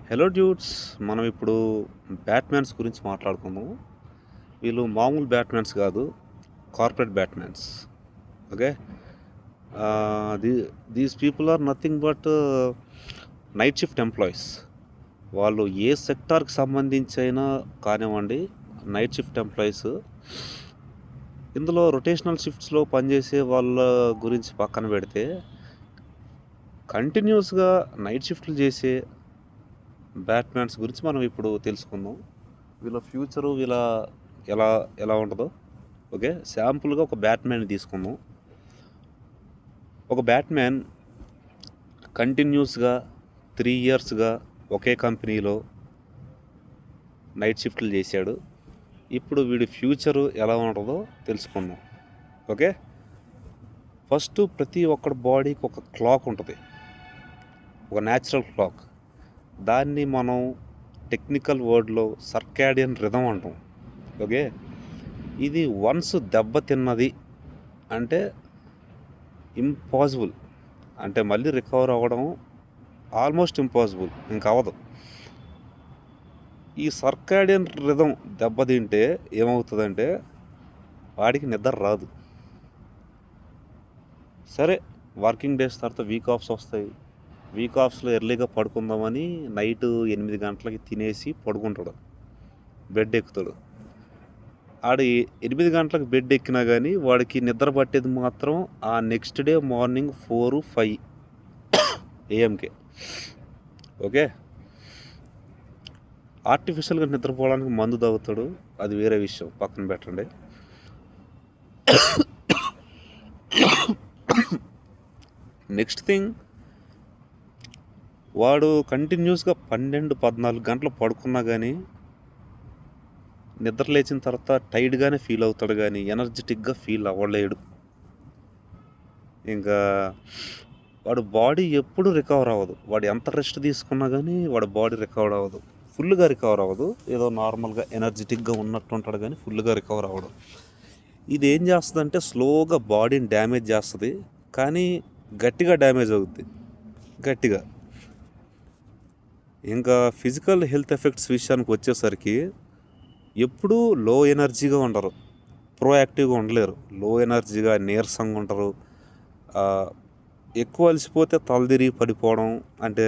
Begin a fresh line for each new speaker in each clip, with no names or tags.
Hello dudes. మనం ఇప్పుడు బ్యాట్‌మ్యాన్స్ గురించి మాట్లాడుకుందాం. వీళ్ళు మామూలు బ్యాట్‌మ్యాన్స్ కాదు. Corporate batmans. Okay. Ah, the these people are nothing but night shift employees. వాళ్ళు ఏ సెక్టార్‌కి సంబంధించైనా కానివ్వండి, నైట్ షిఫ్ట్ ఎంప్లాయీస్. ఇందులో రొటేషనల్ షిఫ్ట్స్‌లో పనిచేసే వాళ్ళ గురించి పక్కన పెడితే, కంటిన్యూయస్‌గా నైట్ షిఫ్ట్‌లు చేసే బ్యాట్‌మ్యాన్స్ గురించి మనం ఇప్పుడు తెలుసుకుందాం. వీళ్ళ ఫ్యూచరు ఎలా ఎలా ఉంటదో. ఓకే. శాంపుల్‌గా ఒక బ్యాట్‌మ్యాన్‌ని తీసుకుందాం. ఒక బ్యాట్‌మ్యాన్ కంటిన్యూస్‌గా 3 ఇయర్స్‌గా ఒకే కంపెనీలో నైట్ షిఫ్ట్‌లు చేశాడు. ఇప్పుడు వీడి ఫ్యూచరు ఎలా ఉంటదో తెలుసుకుందాం. ఓకే. ఫస్ట్ ప్రతి ఒక్కడి బాడీకి ఒక క్లాక్ ఉంటది. ఒక న్యాచురల్ క్లాక్. దాన్ని మనం టెక్నికల్ వర్డ్‌లో సర్కాడియన్ రిథమ్ అంటాం. ఓకే. ఇది వన్స్ దెబ్బతిన్నది అంటే ఇంపాసిబుల్. అంటే మళ్ళీ రికవర్ అవ్వడం ఆల్మోస్ట్ ఇంపాసిబుల్. ఇంక అవ్వదు. ఈ సర్కాడియన్ రిథమ్ దెబ్బతింటే ఏమవుతదంటే, వాడికి నిద్ర రాదు. సరే, వర్కింగ్ డేస్ తర్వాత వీక్ ఆఫ్స్ వస్తాయి. వీక్ ఆఫ్స్‌లో ఎర్లీగా పడుకుందామని నైటు 8 గంటలకి తినేసి పడుకుంటాడు. బెడ్ ఎక్కుతాడు. ఆడు 8 గంటలకు బెడ్ ఎక్కినా గానీ, వాడికి నిద్ర పట్టేది మాత్రం ఆ నెక్స్ట్ డే మార్నింగ్ 4, 5 ఏఎంకే. ఓకే. ఆర్టిఫిషియల్‌గా నిద్రపోవడానికి మందు తాగుతాడు. అది వేరే విషయం. పక్కన పెట్టండి. నెక్స్ట్ థింగ్, వాడు కంటిన్యూస్‌గా 12, 14 గంటలు పడుకున్నా గానీ, నిద్ర లేచిన తర్వాత టైర్డ్‌గానే ఫీల్ అవుతాడు గానీ, ఎనర్జిటిక్‌గా ఫీల్ అవ్వలేడు. ఇంకా వాడి బాడీ ఎప్పుడు రికవర్ అవ్వదు. వాడు ఎంత రెస్ట్ తీసుకున్నా గానీ, వాడి బాడీ రికవర్ అవ్వదు. ఫుల్‌గా రికవర్ అవ్వదు. ఏదో నార్మల్‌గా ఎనర్జిటిక్‌గా ఉన్నట్టు ఉంటాడు గానీ, ఫుల్‌గా రికవర్ అవ్వడు. ఇదేం చేస్తదంటే స్లోగా బాడీని డ్యామేజ్ చేస్తది. కానీ గట్టిగా డ్యామేజ్ అవుద్ది. గట్టిగా. ఇంకా ఫిజికల్ హెల్త్ ఎఫెక్ట్స్ విషయానికి వచ్చేసరికి ఎప్పుడూ లో ఎనర్జీగా ఉండరు. ప్రోయాక్టివ్‌గా ఉండలేరు. లో ఎనర్జీగా నీరసంగా ఉంటారు. ఎక్కువ అలసిపోతే తల తిరిగి పడిపోవడం, అంటే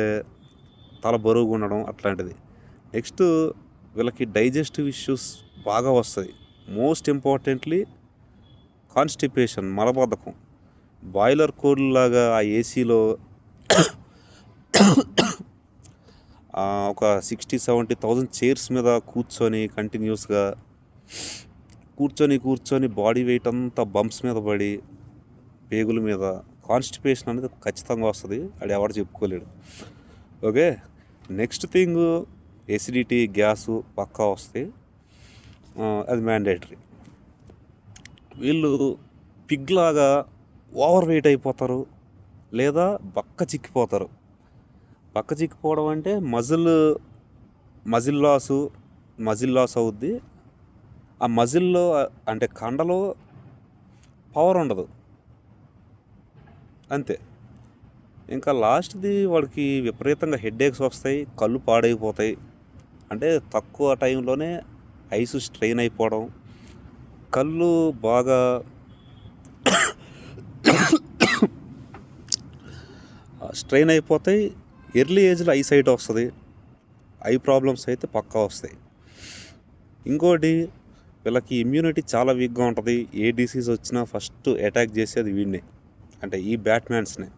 తల బరువుగా ఉండడం అట్లాంటిది. నెక్స్ట్, వీళ్ళకి డైజెస్టివ్ ఇష్యూస్ బాగా వస్తాయి. మోస్ట్ ఇంపార్టెంట్‌లీ కాన్‌స్టిపేషన్, మలబద్ధకం. బాయిలర్ కోడ్‌లాగా ఆ ఏసీలో ఒక 60,000-70,000 చైర్స్ మీద కూర్చొని కంటిన్యూస్‌గా కూర్చొని బాడీ వెయిట్ అంతా బంప్స్ మీద పడి, పేగుల మీద కాన్‌స్టిపేషన్ అనేది ఖచ్చితంగా వస్తది. ఆడెవడు చెప్పుకోలేడు. Okay. Next thing, acidity, gas పక్కా వస్తాయి. అది మ్యాండేటరీ. వీళ్ళు పిగ్‌లాగా ఓవర్ వెయిట్ అయిపోతారు. లేదా బక్క చిక్కిపోతారు. బక్క చిక్కిపోవడం అంటే మజిల్ లాస్ అవుద్ది. ఆ మజిల్‌లో అంటే కండలో పవర్ ఉండదు. అంతే. ఇంకా లాస్ట్‌ది వాడికి విపరీతంగా హెడ్‌ఏక్స్ వస్తాయి. కళ్ళు పాడైపోతాయి. అంటే తక్కువ టైంలోనే ఐస్ స్ట్రెయిన్ అయిపోవడం. కళ్ళు బాగా స్ట్రెయిన్ అయిపోతాయి. ఎర్లీ ఏజ్‌లో ఐ సైట్ వస్తది. ఐ ప్రాబ్లమ్స్ అయితే పక్కా వస్తాయి. ఇంకోటి, వీళ్ళకి ఇమ్యూనిటీ చాలా వీక్‌గా ఉంటది. ఏ డిసీజ్ వచ్చినా ఫస్ట్ అటాక్ చేసేది వీడినే. అంటే ఈ బ్యాట్‌మ్యాన్స్‌నే.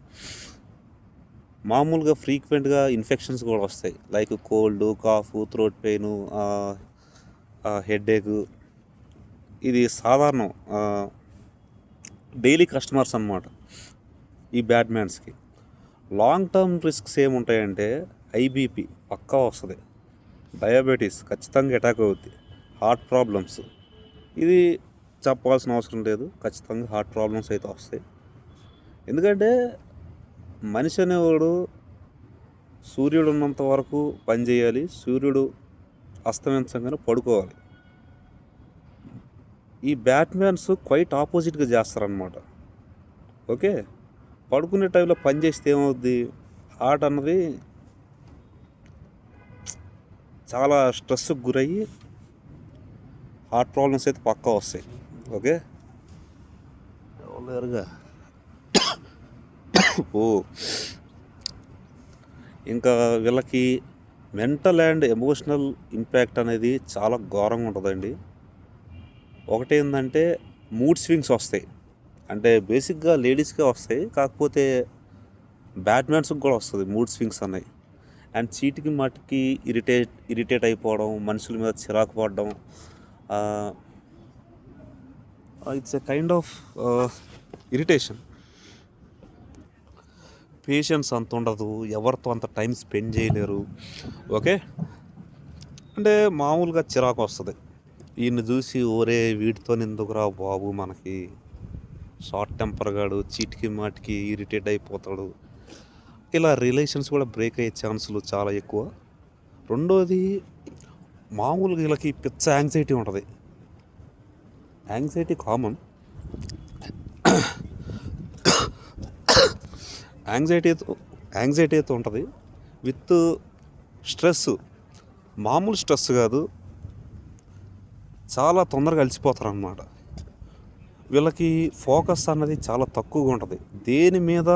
మామూలుగా ఫ్రీక్వెంట్‌గా ఇన్ఫెక్షన్స్ కూడా వస్తాయి. Like cold, cough, throat pain, headache. ఇది సాధారణం. డైలీ కస్టమర్స్ అన్నమాట ఈ బ్యాట్‌మ్యాన్స్‌కి. లాంగ్ టర్మ్ రిస్క్స్ ఏముంటాయంటే, ఐబీపీ పక్కా వస్తది. డయాబెటీస్ ఖచ్చితంగా అటాక్ అవుద్ది. హార్ట్ ప్రాబ్లమ్స్, ఇది చెప్పాల్సిన అవసరం లేదు. ఖచ్చితంగా హార్ట్ ప్రాబ్లమ్స్ అయితే వస్తాయి. ఎందుకంటే మనిషి అనేవాడు సూర్యుడు ఉన్నంత వరకు పని చేయాలి. సూర్యుడు అస్తమించగానే పడుకోవాలి. ఈ బ్యాట్‌మ్యాన్స్ క్వైట్ ఆపోజిట్‌గా చేస్తారనమాట. ఓకే. పడుకునే టైంలో పని చేస్తే ఏమవుద్ది? హార్ట్ అన్నది చాలా స్ట్రెస్కి గురయ్యి హార్ట్ ప్రాబ్లమ్స్ అయితే పక్కా వస్తాయి. ఓకే, లేరుగా. ఓ ఇంకా వీళ్ళకి మెంటల్ అండ్ ఎమోషనల్ ఇంపాక్ట్ అనేది చాలా ఘోరంగా ఉంటుందండి. ఒకటేంటంటే మూడ్ స్వింగ్స్ వస్తాయి. అంటే బేసిక్గా లేడీస్కే వస్తాయి, కాకపోతే బ్యాట్మెన్స్కి కూడా వస్తుంది మూడ్ స్వింగ్స్ అన్నాయి. అండ్ చీటికి మాటికి ఇరిటేట్ అయిపోవడం, మనుషుల మీద చిరాకు పడడం, it's a kind of irritation. Patience అంత ఉండదు, ఎవరితో అంత టైం స్పెండ్ చేయలేరు. ఓకే, అంటే మామూలుగా చిరాకు వస్తుంది. ఈయన్ని చూసి ఓరే వీటితో ఎందుకురా బాబు, మనకి షార్ట్ టెంపర్ గాడు, చీటికి మాటికి ఇరిటేట్ అయిపోతాడు. ఇలా రిలేషన్స్ కూడా బ్రేక్ అయ్యే ఛాన్సులు చాలా ఎక్కువ. రెండోది, మామూలుగా వీళ్ళకి పిచ్చ యాంగ్జైటీ ఉంటుంది. Anxiety common. యాంగ్జైటీ అయితే ఉంటుంది విత్ స్ట్రెస్. మామూలు స్ట్రెస్ కాదు, చాలా తొందరగా అలసిపోతారు అన్నమాట. వీళ్ళకి ఫోకస్ అన్నది చాలా తక్కువగా ఉంటుంది, దేని మీద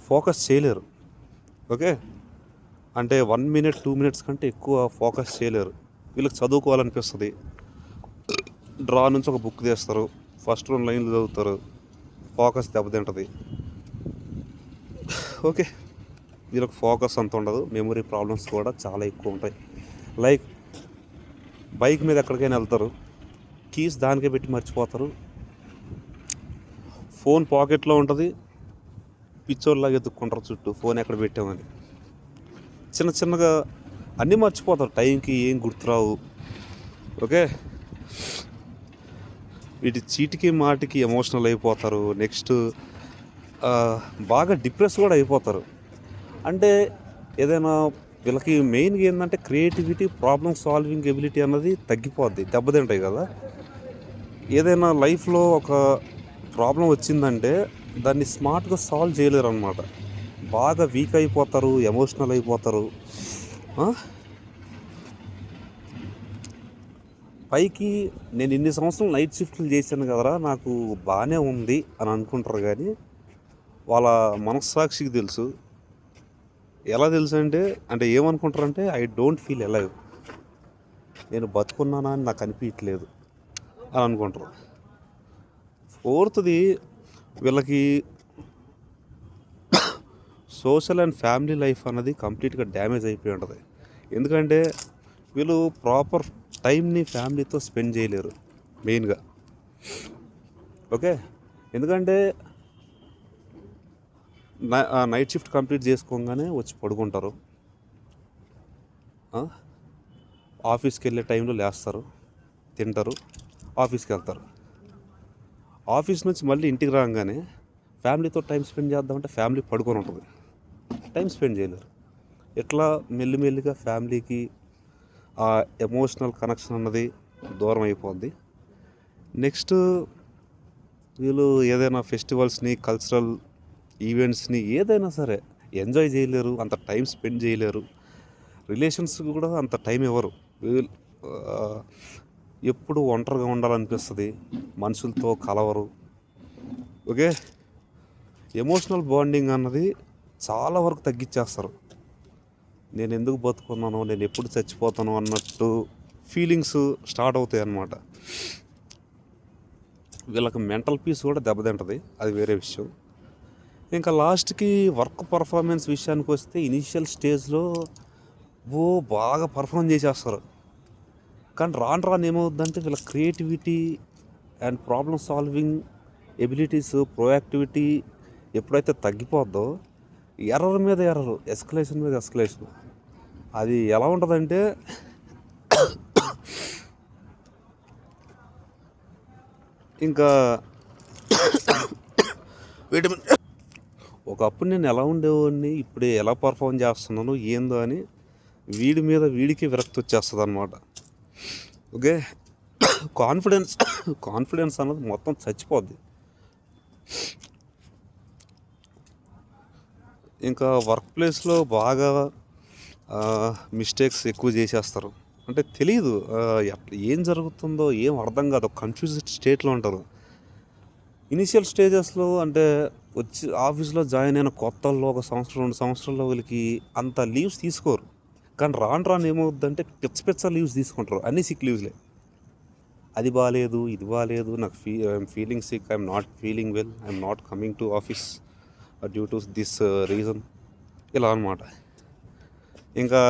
ఫోకస్ చేయలేరు. ఓకే, అంటే 1 minute 2 minutes కంటే ఎక్కువ ఫోకస్ చేయలేరు. వీళ్ళకి చదువుకోవాలనిపిస్తుంది, డ్రా నుంచి ఒక బుక్ తీస్తారు, ఫస్ట్ 2 lines చదువుతారు, ఫోకస్ దెబ్బతింటుంది. ఓకే, వీళ్ళకి ఫోకస్ అంత ఉండదు, మెమరీ ప్రాబ్లమ్స్ కూడా చాలా ఎక్కువ ఉంటాయి. లైక్ బైక్ మీద ఎక్కడికైనా వెళ్తారు, కీస్ దానికే పెట్టి మర్చిపోతారు, ఫోన్ పాకెట్లో ఉంటుంది, పిచ్చోళ్ళలాగా ఎత్తుక్కుంటారు చుట్టూ ఫోన్ ఎక్కడ పెట్టామని. చిన్నగా అన్నీ మర్చిపోతారు, టైంకి ఏం గుర్తురావు. ఓకే, వీటి చీటికి మాటికి ఎమోషనల్ అయిపోతారు. నెక్స్ట్ బాగా డిప్రెస్ కూడా అయిపోతారు. అంటే ఏదైనా వీళ్ళకి మెయిన్గా ఏంటంటే క్రియేటివిటీ, ప్రాబ్లమ్ సాల్వింగ్ ఎబిలిటీ అన్నది తగ్గిపోద్ది, దెబ్బతింటాయి కదా. ఏదైనా లైఫ్లో ఒక ప్రాబ్లం వచ్చిందంటే దాన్ని స్మార్ట్గా సాల్వ్ చేయలేరు అనమాట. బాగా వీక్ అయిపోతారు, ఎమోషనల్ అయిపోతారు. పైకి నేను ఇన్ని సంవత్సరాలు నైట్ షిఫ్ట్లు చేశాను కదరా, నాకు బాగానే ఉంది అని అనుకుంటారు. కానీ వాళ్ళ మనస్సాక్షికి తెలుసు. ఎలా తెలుసు అంటే ఏమనుకుంటారంటే ఐ డోంట్ ఫీల్ అలైవ్, నేను బతుకున్నానా అని నాకు అనిపించట్లేదు అని అనుకుంటారు. ఫోర్త్ది, వీళ్ళకి సోషల్ అండ్ ఫ్యామిలీ లైఫ్ అన్నది కంప్లీట్గా డ్యామేజ్ అయిపోయి ఉంటుంది. ఎందుకంటే వీళ్ళు ప్రాపర్ టైంని ఫ్యామిలీతో స్పెండ్ చేయలేరు మెయిన్గా. ఓకే, ఎందుకంటే నైట్ షిఫ్ట్ కంప్లీట్ చేసుకోగానే వచ్చి పడుకుంటారు, ఆఫీస్కి వెళ్ళే టైంలో లేస్తారు, తింటారు, ఆఫీస్కి వెళ్తారు. ఆఫీస్ నుంచి మళ్ళీ ఇంటికి రాగానే ఫ్యామిలీతో టైం స్పెండ్ చేద్దామంటే ఫ్యామిలీ పడుకొని ఉంటుంది, టైం స్పెండ్ చేయలేరు. ఇట్లా మెల్లిమెల్లిగా ఫ్యామిలీకి ఆ ఎమోషనల్ కనెక్షన్ అన్నది దూరం అయిపోద్ది. నెక్స్ట్, వీళ్ళు ఏదైనా ఫెస్టివల్స్ని, కల్చరల్ ఈవెంట్స్ని ఏదైనా సరే ఎంజాయ్ చేయలేరు, అంత టైం స్పెండ్ చేయలేరు. రిలేషన్స్ కూడా అంత టైం ఇవ్వరు. ఎప్పుడు ఒంటరిగా ఉండాలనిపిస్తుంది, మనుషులతో కలవరు. ఓకే, ఎమోషనల్ బాండింగ్ అన్నది చాలా వరకు తగ్గించేస్తారు. నేను ఎందుకు బతుకున్నాను, నేను ఎప్పుడు చచ్చిపోతాను అన్నట్టు ఫీలింగ్స్ స్టార్ట్ అవుతాయి అన్నమాట. వీళ్ళకి మెంటల్ పీస్ కూడా దెబ్బతింటుంది, అది వేరే విషయం. ఇంకా లాస్ట్కి వర్క్ పర్ఫార్మెన్స్ విషయానికి వస్తే ఇనీషియల్ స్టేజ్లో బాగా పర్ఫామ్ చేసేస్తారు. కానీ రాను ఏమవుద్దంటే వీళ్ళ creativity and problem solving abilities, proactivity ఎప్పుడైతే తగ్గిపోద్దో ఎర్రర్ మీద ఎర్రర్, ఎస్కలేషన్ మీద ఎస్కలేషన్. అది ఎలా ఉంటుందంటే ఇంకా ఒకప్పుడు నేను ఎలా ఉండేవాడిని, ఇప్పుడు ఎలా పర్ఫామ్ చేస్తున్నాను ఏందో అని వీడి మీద వీడికి విరక్తి వచ్చేస్తుంది అనమాట. ఓకే, కాన్ఫిడెన్స్ అన్నది మొత్తం చచ్చిపోద్ది. ఇంకా వర్క్ ప్లేస్లో బాగా మిస్టేక్స్ ఎక్కువ చేసేస్తారు. అంటే తెలీదు. ఏం జరుగుతుందో ఏం అర్థం కాదు. కన్‌ఫ్యూజ్డ్ స్టేట్‌లో ఉంటారు. ఇనీషియల్ స్టేజెస్‌లో అంటే వచ్చి ఆఫీస్‌లో జాయిన్ అయిన కొత్తల్లో ఒక సంవత్సరం, 2 సంవత్సరాల్లో వీళ్ళకి అంత లీవ్స్ తీసుకోరు. కానీ రాను రాను ఏమవుద్దంటే పిచ్చ లీవ్స్ తీసుకుంటారు. అన్నీ సిక్ లీవ్స్‌లే. అది బాలేదు, ఇది బాలేదు, నాకు I'm feeling sick, I'm not feeling well, I'm not coming to office due to this reason ఇలా అనమాట. ఇంకా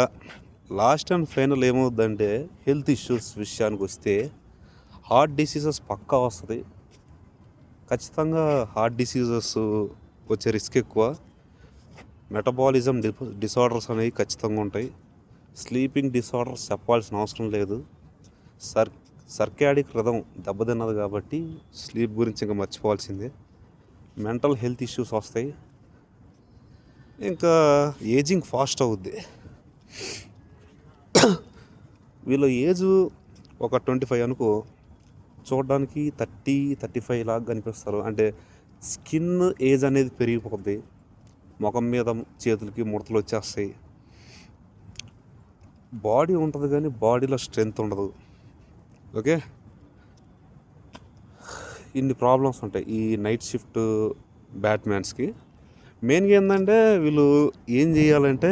లాస్ట్ అండ్ ఫైనల్ ఏమవుద్దంటే హెల్త్ ఇష్యూస్ విషయానికొస్తే హార్ట్ డిసీజెస్ పక్కా వస్తది. ఖచ్చితంగా హార్ట్ డిసీజెస్ వచ్చే రిస్క్ ఎక్కువ. మెటబాలిజం డిసార్డర్స్ అనేవి ఖచ్చితంగా ఉంటాయి. స్లీపింగ్ డిసార్డర్స్ చెప్పాల్సిన అవసరం లేదు. సర్కాడిక్ రిథమ్ దెబ్బతిన్నది కాబట్టి స్లీప్ గురించి ఇంకా మర్చిపోవాల్సిందే. మెంటల్ హెల్త్ ఇష్యూస్ వస్తాయి. ఇంకా ఏజింగ్ ఫాస్ట్ అవుద్ది. వీళ్ళ ఏజ్ ఒక 25 అనుకో, చూడడానికి 30, 35 లాగా కనిపిస్తారు. అంటే స్కిన్ ఏజ్ అనేది పెరిగిపోద్ది. ముఖం మీద చేతులకి ముడతలు వచ్చేస్తాయి. బాడీ ఉంటుంది కానీ బాడీలో స్ట్రెంత్ ఉండదు. ఓకే, ఇన్ని ప్రాబ్లమ్స్ ఉంటాయి ఈ నైట్ షిఫ్ట్ బ్యాట్‌మ్యాన్స్‌కి. మెయిన్‌గా ఏందంటే వీళ్ళు ఏం చేయాలంటే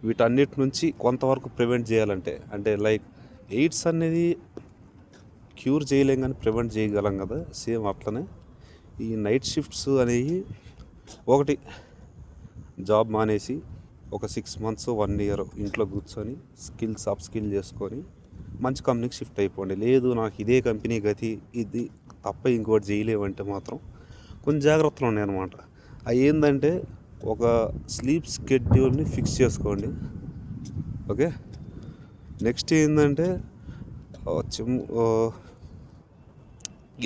వీటన్నిటి నుంచి కొంతవరకు ప్రివెంట్ చేయాలంటే, అంటే లైక్ ఎయిడ్స్ అనేది క్యూర్ చేయలేం కానీ ప్రివెంట్ చేయగలం కదా, సేమ్ అట్లనే ఈ నైట్ షిఫ్ట్స్ అనేవి ఒకటి జాబ్ మానేసి ఒక 6 months 1 year ఇంట్లో కూర్చొని అప్ స్కిల్ చేసుకొని మంచి కంపెనీకి షిఫ్ట్ అయిపోండి. లేదు నాకు ఇదే కంపెనీ గతి, ఇది తప్ప ఇంకోటి చేయలేమంటే మాత్రం కొన్ని జాగ్రత్తలు ఉన్నాయన్నమాట. అవి ఏంటంటే ఒక స్లీప్ స్కెడ్యూల్ని ఫిక్స్ చేసుకోండి. ఓకే, నెక్స్ట్ ఏంటంటే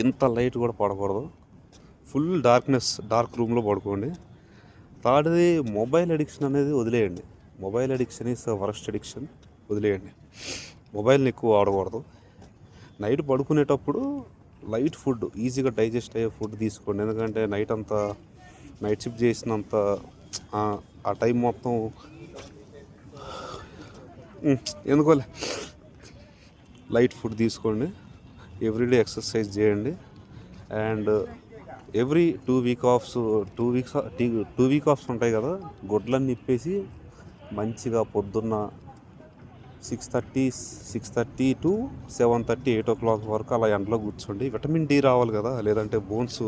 ఇంత లైట్ కూడా పడకూడదు. ఫుల్ డార్క్ రూమ్లో పడుకోండి. థర్డ్ది మొబైల్ అడిక్షన్ అనేది వదిలేయండి. Mobile addiction is worst addiction. వదిలేయండి. మొబైల్ని ఎక్కువ వాడకూడదు. నైట్ పడుకునేటప్పుడు లైట్ ఫుడ్, ఈజీగా డైజెస్ట్ అయ్యే ఫుడ్ తీసుకోండి. ఎందుకంటే నైట్ షిఫ్ట్ చేసినంత ఆ టైం మొత్తం ఎందుకోలే లైట్ ఫుడ్ తీసుకోండి. ఎవ్రీడే ఎక్సర్సైజ్ చేయండి. అండ్ ఎవ్రీ 2 వీక్ ఆఫ్స్ ఉంటాయి కదా, గొడ్లన్నీ ఇప్పేసి మంచిగా పొద్దున్న 6:30 to 7:30, 8 o'clock వరకు అలా ఎండలో కూర్చోండి. విటమిన్ డి రావాలి కదా, లేదంటే బోన్స్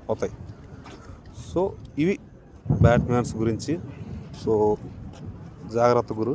పోతాయి. సో ఇవి బ్యాట్‌మ్యాన్స్ గురించి. సో జాగ్రత్త గురు.